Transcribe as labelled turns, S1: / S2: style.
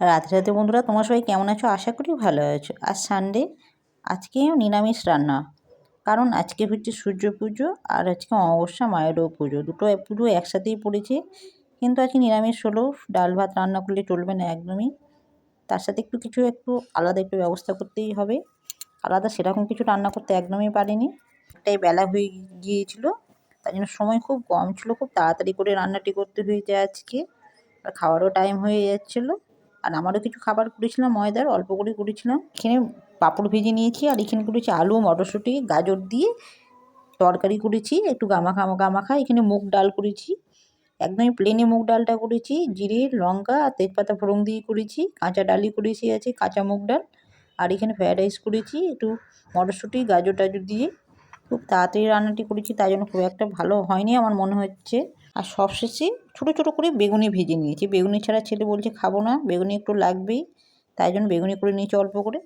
S1: রাধে রাধে বন্ধুরা, তোমরা সবাই কেমন আছো? আশা করি ভালো আছো। আজ সানডে, আজকেও নিরামিষ রান্না, কারণ আজকে হচ্ছে সূর্য পুজো আর আজকে অমাবস্যা মায়েরও পুজো, দুটো পুজো একসাথেই পড়েছে। কিন্তু আজকে নিরামিষ হলেও ডাল ভাত রান্না করলে চলবে না একদমই, তার সাথে একটু আলাদা একটু ব্যবস্থা করতেই হবে। আলাদা সেরকম কিছু রান্না করতে একদমই পারিনি, একটাই বেলা হয়ে গিয়েছিল, তাই জন্য সময় খুব কম ছিল, খুব তাড়াতাড়ি করে রান্নাটি করতে হয়েছে আজকে, আর খাওয়ারও টাইম হয়ে যাচ্ছিলো। আর আমারও কিছু খাবার করেছিলাম ময়দার, অল্প করে করেছিলাম। এখানে পাঁপড় ভেজে নিয়েছি, আর এখানে করেছি আলু মটরশুঁটি গাজর দিয়ে তরকারি করেছি, একটু গামাখা গামাখা। এখানে মুগ ডাল করেছি, একদমই প্লেনে মুগ ডালটা করেছি, জিরে লঙ্কা আর তেজপাতা ফোড়ন দিয়ে করেছি। কাঁচা ডালই করেছি, আছে কাঁচা মুগ ডাল। আর এখানে ফ্রায়েড রাইস করেছি, একটু মটরশুঁটি গাজর টাজর দিয়ে। খুব তাড়াতাড়ি রান্নাটি করেছি, তাই জন্য খুব একটা ভালো হয়নি আমার মনে হচ্ছে। আর সবশেষে ছোটো ছোটো করে বেগুনি ভেজে নিয়েছি, বেগুনি ছাড়া ছেলে বলছে খাবো না, বেগুনি একটু লাগবেই, তাই জন্য বেগুনি করে নিয়েছি অল্প করে।